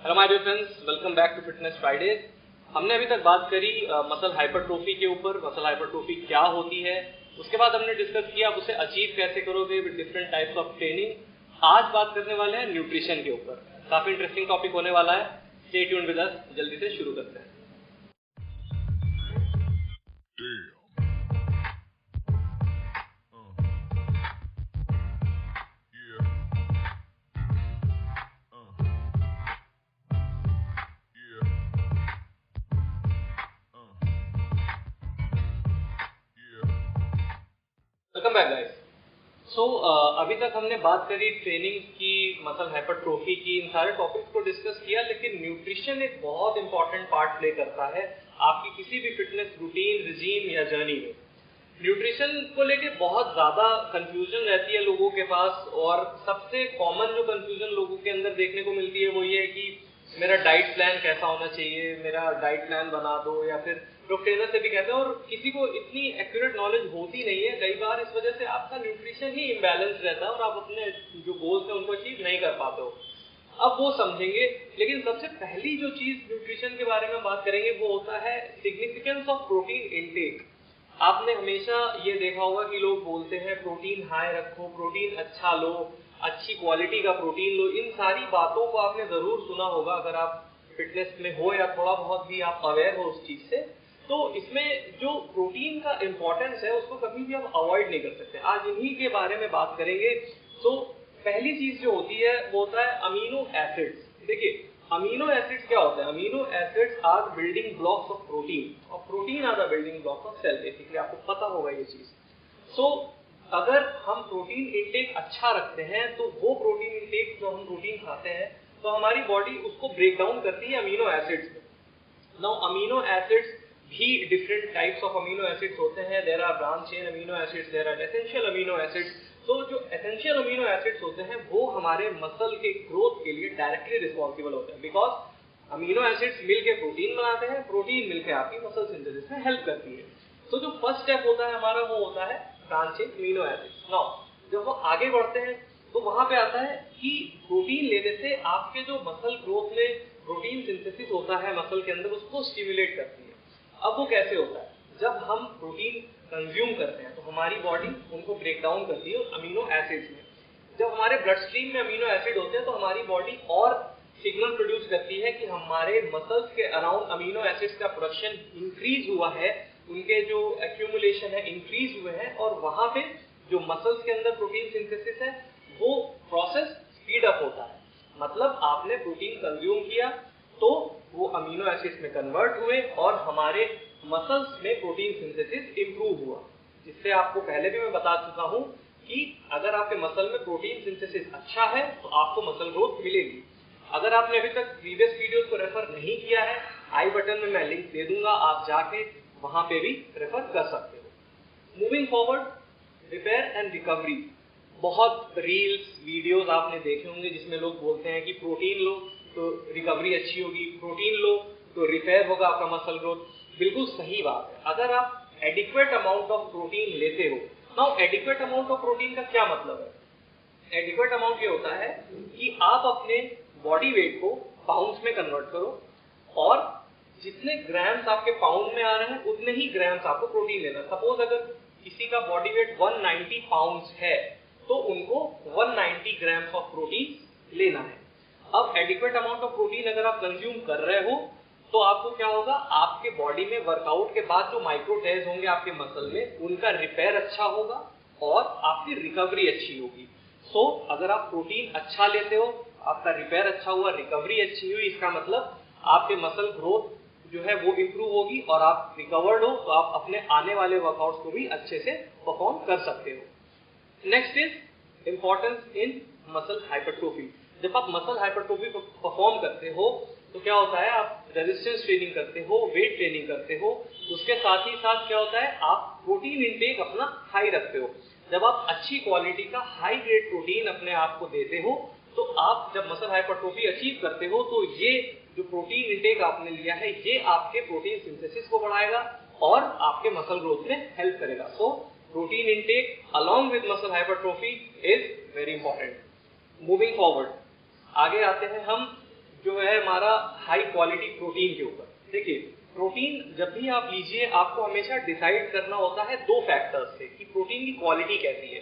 Hello my dear friends, welcome back to fitness Fridays. हमने अभी तक बात करी मसल हाइपरट्रोफी के ऊपर। मसल हाइपरट्रोफी क्या होती है, उसके बाद हमने डिस्कस किया आप उसे अचीव कैसे करोगे with different types of training. आज बात करने वाले हैं न्यूट्रिशन के ऊपर। काफी इंटरेस्टिंग टॉपिक होने वाला है। Stay tuned with us. जल्दी से शुरू करते हैं। Welcome back guys. सो अभी तक हमने बात करी ट्रेनिंग की, मसल हाइपरट्रोफी की, इन सारे टॉपिक्स को डिस्कस किया, लेकिन न्यूट्रिशन एक बहुत इंपॉर्टेंट पार्ट प्ले करता है आपकी किसी भी फिटनेस रूटीन, रिजीम या जर्नी में। न्यूट्रिशन को लेके बहुत ज्यादा कंफ्यूजन रहती है लोगों के पास, और सबसे कॉमन जो कंफ्यूजन लोगों के अंदर देखने को मिलती है वो ये है कि मेरा डाइट प्लान कैसा होना चाहिए, मेरा डाइट प्लान बना दो, या फिर लोग ट्रेनर से भी कहते हैं, और किसी को इतनी एक्यूरेट नॉलेज होती नहीं है कई बार। इस वजह से आपका न्यूट्रिशन ही इम्बैलेंस रहता है और आप अपने जो गोल्स हैं उनको अचीव नहीं कर पाते हो। अब वो समझेंगे, लेकिन सबसे पहली जो चीज न्यूट्रिशन के बारे में बात करेंगे वो होता है सिग्निफिकेंस ऑफ प्रोटीन इनटेक। आपने हमेशा ये देखा होगा कि लोग बोलते हैं प्रोटीन हाई रखो, प्रोटीन अच्छा लो, अच्छी क्वालिटी का प्रोटीन लो। इन सारी बातों को आपने जरूर सुना होगा अगर आप फिटनेस में हो या थोड़ा बहुत भी आप अवेयर हो उस चीज से। तो इसमें जो प्रोटीन का इंपॉर्टेंस है उसको कभी भी आप अवॉइड नहीं कर सकते। आज इन्हीं के बारे में बात करेंगे। तो पहली चीज जो होती है वो होता है अमीनो एसिड्स। देखिए, अमीनो एसिड्स क्या होता है? Amino acids are building blocks of protein, और protein are the building blocks of cell. Basically आपको पता होगा ये चीज। सो अगर हम प्रोटीन इंटेक अच्छा रखते हैं तो वो प्रोटीन इंटेक जो हम प्रोटीन खाते हैं तो हमारी बॉडी उसको ब्रेक डाउन करती है अमीनो एसिड्स में। नाउ अमीनो एसिड्स भी different types of amino acids होते हैं। There are branch chain amino acids, there are essential amino acids. तो जो एसेंशियल अमीनो एसिड्स होते हैं वो हमारे मसल के ग्रोथ के लिए डायरेक्टली रिस्पॉन्सिबल होते हैं, बिकॉज अमीनो एसिड्स मिलके प्रोटीन बनाते हैं, प्रोटीन मिलके आपकी मसल सिंथेसिस में हेल्प करती है। तो जो फर्स्ट स्टेप होता है हमारा वो होता है branch chain amino acids. Now जब वो आगे बढ़ते हैं तो वहां पे आता है कि प्रोटीन लेने से आपके जो मसल ग्रोथ में प्रोटीन सिंथेसिस होता है मसल के अंदर, उसको स्टिमुलेट करती है। अब वो कैसे होता है? जब हम प्रोटीन कंज्यूम करते हैं तो हमारी बॉडी उनको ब्रेक डाउन करती है अमीनो एसिड्स में। जब हमारे ब्लड स्ट्रीम में अमीनो एसिड होते हैं तो हमारी बॉडी और सिग्नल प्रोड्यूस करती है कि हमारे मसल्स के अराउंड अमीनो एसिड्स का प्रोडक्शन इंक्रीज हुआ है, उनके जो एक्यूमुलेशन है इंक्रीज हुए हैं, और वहां पे जो मसल्स के अंदर प्रोटीन सिंथेसिस है वो प्रोसेस स्पीड अप होता है। मतलब आपने प्रोटीन कंज्यूम किया तो वो अमीनो एसिड्स में कन्वर्ट हुए और हमारे मसल्स में प्रोटीन सिंथेसिस इंप्रूव हुआ। जिससे आपको पहले भी मैं बता चुका हूं कि अगर आपके मसल में प्रोटीन सिंथेसिस अच्छा है तो आपको मसल ग्रोथ मिलेगी। अगर आपने अभी तक प्रीवियस वीडियोस को रेफर नहीं किया है, आई बटन में मैं लिंक दे दूंगा, आप जाके वहां पे भी रेफर कर सकते हो। Moving forward, repair and recovery. बहुत रील्स वीडियोस आपने देखे होंगे जिसमें लोग बोलते हैं कि प्रोटीन लो तो रिकवरी अच्छी होगी, प्रोटीन लो तो रिपेयर होगा आपका मसल ग्रोथ। बिल्कुल सही बात है अगर आप एडिक्वेट अमाउंट ऑफ प्रोटीन लेते हो। Now adequate amount of protein का क्या मतलब है? एडिक्वेट अमाउंट ये होता है कि आप अपने बॉडी वेट को पाउंड्स में कन्वर्ट करो, और जितने ग्राम्स आपके पाउंड में आ रहे हैं उतने ही ग्राम्स आपको प्रोटीन लेना। सपोज अगर किसी का बॉडी वेट 190 पाउंड्स है तो उनको 190 ग्राम्स ऑफ प्रोटीन लेना है। अब एडिक्वेट अमाउंट ऑफ प्रोटीन अगर आप कंज्यूम कर रहे हो तो आपको क्या होगा, आपके बॉडी में वर्कआउट के बाद जो माइक्रो टेयर्स होंगे आपके मसल में उनका रिपेयर अच्छा होगा और आपकी रिकवरी अच्छी होगी। सो अगर आप प्रोटीन अच्छा लेते हो, आपका रिपेयर अच्छा हुआ, रिकवरी अच्छी हुई, इसका मतलब आपके मसल ग्रोथ जो है वो इंप्रूव होगी, और आप रिकवर्ड हो तो आप अपने आने वाले वर्कआउट्स को भी अच्छे से परफॉर्म कर सकते हो। Next is importance in muscle hypertrophy. जब आप मसल हाइपरट्रोफी परफॉर्म करते हो तो क्या होता है, आप रेजिस्टेंस ट्रेनिंग करते हो, वेट ट्रेनिंग करते हो, उसके साथ ही साथ क्या होता है, आप प्रोटीन इंटेक अपना हाई रखते हो। जब आप अच्छी क्वालिटी का हाई ग्रेड प्रोटीन अपने आप को देते हो तो आप जब मसल हाइपरट्रोफी अचीव करते हो तो ये जो प्रोटीन इंटेक आपने लिया है ये आपके प्रोटीन सिंथेसिस को बढ़ाएगा और आपके मसल ग्रोथ में हेल्प करेगा। So protein intake along with muscle hypertrophy is very important. Moving forward, आगे आते हैं हम जो है हमारा हाई क्वालिटी प्रोटीन के ऊपर। देखिए, प्रोटीन जब भी आप लीजिए, आपको हमेशा डिसाइड करना होता है दो फैक्टर्स से कि प्रोटीन की क्वालिटी कैसी है।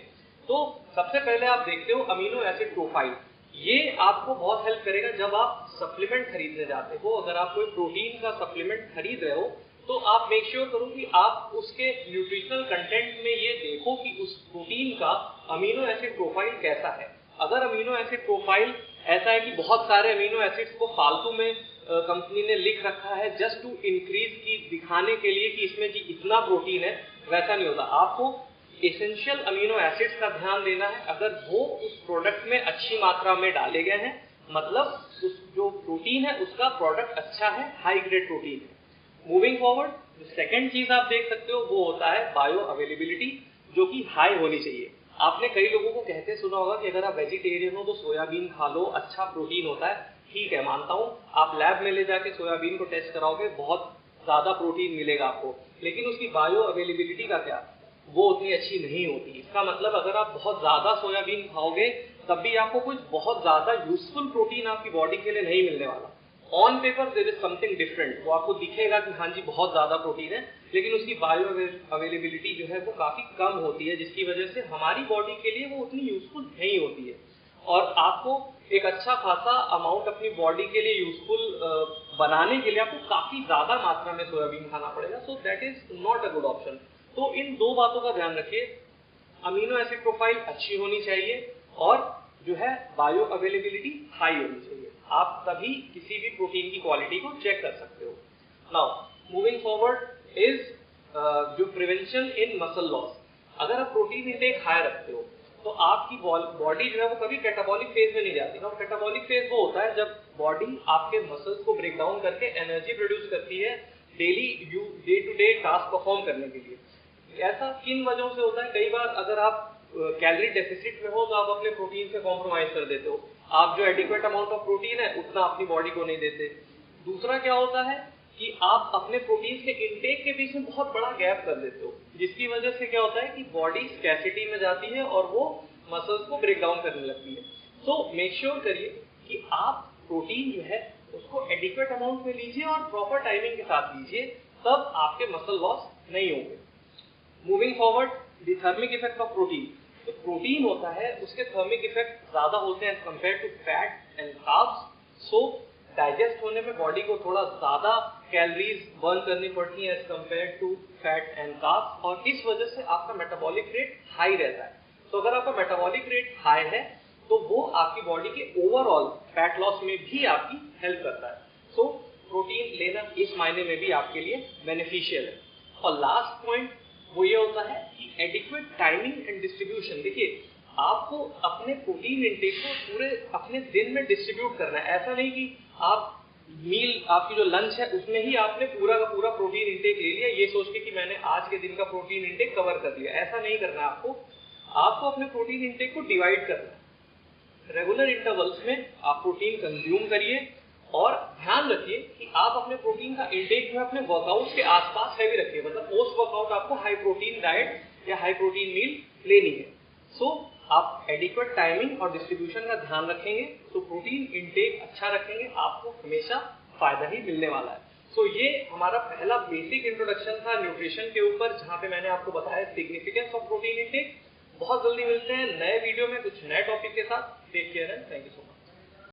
तो सबसे पहले आप देखते हो अमीनो एसिड प्रोफाइल। ये आपको बहुत हेल्प करेगा जब आप सप्लीमेंट खरीदने जाते हो। अगर आप कोई प्रोटीन का सप्लीमेंट खरीद रहे हो तो आप मेक श्योर करो कि आप उसके न्यूट्रिशनल कंटेंट में ये देखो कि उस प्रोटीन का अमीनो एसिड प्रोफाइल कैसा है। अगर अमीनो एसिड प्रोफाइल ऐसा है कि बहुत सारे अमीनो एसिड्स को फालतू में कंपनी ने लिख रखा है जस्ट टू इंक्रीज की दिखाने के लिए कि इसमें जी इतना प्रोटीन है, वैसा नहीं होता। आपको एसेंशियल अमीनो एसिड्स का ध्यान देना है। अगर वो उस प्रोडक्ट में अच्छी मात्रा में डाले गए हैं, मतलब उस जो प्रोटीन है उसका प्रोडक्ट अच्छा है, हाई ग्रेड प्रोटीन है। मूविंग फॉरवर्ड, सेकेंड चीज आप देख सकते हो वो होता है बायो अवेलेबिलिटी, जो कि हाई होनी चाहिए। आपने कई लोगों को कहते सुना होगा कि अगर आप वेजिटेरियन हो तो सोयाबीन खा लो, अच्छा प्रोटीन होता है। ठीक है, मानता हूँ, आप लैब में ले जाके सोयाबीन को टेस्ट कराओगे, बहुत ज्यादा प्रोटीन मिलेगा आपको, लेकिन उसकी बायो अवेलेबिलिटी का क्या, वो उतनी अच्छी नहीं होती। इसका मतलब अगर आप बहुत ज्यादा सोयाबीन खाओगे तब भी आपको कुछ बहुत ज्यादा यूजफुल प्रोटीन आपकी बॉडी के लिए नहीं मिलने वाला। On paper there is something different, वो आपको दिखेगा कि हाँ जी बहुत ज्यादा प्रोटीन है, लेकिन उसकी बायो अवेलेबिलिटी जो है वो काफी कम होती है, जिसकी वजह से हमारी बॉडी के लिए वो उतनी यूजफुल नहीं होती है। और आपको एक अच्छा खासा अमाउंट अपनी बॉडी के लिए यूजफुल बनाने के लिए आपको काफी ज्यादा मात्रा में सोयाबीन खाना पड़ेगा। So that is not a good option. तो इन दो बातों का ध्यान रखिए, अमीनो एसिड प्रोफाइल अच्छी होनी चाहिए और जो है बायो अवेलेबिलिटी हाई होनी चाहिए। आप तभी किसी भी प्रोटीन की क्वालिटी को चेक कर सकते हो। नाउ मूविंग फॉरवर्ड इज जो प्रिवेंशन इन मसल लॉस। अगर आप प्रोटीन इंटेक हाई रखते हो तो आपकी बॉडी जो है वो कभी कैटाबॉलिक फेज में नहीं जाती। और कैटाबॉलिक फेज वो होता है जब बॉडी आपके मसल्स को ब्रेक डाउन करके एनर्जी प्रोड्यूस करती है daily day to day task perform करने के लिए। ऐसा किन वजहों से होता है? कई बार अगर आप कैलोरी डेफिसिट में हो तो आप अपने प्रोटीन से कॉम्प्रोमाइज कर देते हो। आप जो एडिक्वेट अमाउंट ऑफ प्रोटीन है उतना अपनी बॉडी को नहीं देते। दूसरा क्या होता है कि आप अपने प्रोटीन के इंटेक के बीच में बहुत बड़ा गैप कर देते हो, जिसकी वजह से क्या होता है कि बॉडी स्कैसिटी में जाती है और वो मसल्स को ब्रेक डाउन करने लगती है। सो मेक श्योर करिए कि आप प्रोटीन जो है उसको एडिक्वेट अमाउंट में लीजिए और प्रॉपर टाइमिंग के साथ लीजिए, तब आपके मसल लॉस नहीं होंगे। Moving forward, the thermic effect of protein. तो प्रोटीन होता है उसके थर्मिक इफेक्ट ज्यादा होते हैं compare to fat and carbs. So digest होने में बॉडी को थोड़ा ज्यादा कैलोरीज बर्न करनी पड़ती है as compare to fat and carbs, और इस वजह से आपका मेटाबॉलिक रेट हाई रहता है। तो अगर आपका मेटाबॉलिक रेट हाई है तो वो आपकी बॉडी के ओवरऑल फैट लॉस में भी आपकी हेल्प करता है। सो प्रोटीन लेना इस मायने में भी आपके लिए बेनिफिशियल है। और लास्ट पॉइंट वो ये होता है कि एडिक्वेट टाइमिंग एंड डिस्ट्रीब्यूशन। देखिए, आपको अपने प्रोटीन इंटेक को पूरे अपने दिन में डिस्ट्रीब्यूट करना है। ऐसा नहीं कि आप मील, आपकी जो लंच है उसमें ही आपने पूरा का पूरा प्रोटीन इंटेक ले लिया ये सोच के कि मैंने आज के दिन का प्रोटीन इंटेक कवर कर लिया। ऐसा नहीं करना है आपको अपने प्रोटीन इंटेक को डिवाइड करना है। रेगुलर इंटरवल्स में आप प्रोटीन कंज्यूम करिए और ध्यान रखिए कि आप अपने प्रोटीन का इंटेक जो है अपने वर्कआउट के आसपास हैवी रखिए। मतलब पोस्ट वर्कआउट आपको हाई प्रोटीन डाइट या हाई प्रोटीन मील लेनी है। सो आप एडिक्वेट टाइमिंग और डिस्ट्रीब्यूशन का ध्यान रखेंगे तो प्रोटीन इंटेक अच्छा रखेंगे, आपको हमेशा फायदा ही मिलने वाला है। सो ये हमारा पहला बेसिक इंट्रोडक्शन था न्यूट्रिशन के ऊपर, जहाँ पे मैंने आपको बताया सिग्निफिकेंस ऑफ प्रोटीन इंटेक। बहुत जल्दी मिलते हैं नए वीडियो में कुछ नए टॉपिक के साथ। Take care and thank you so much.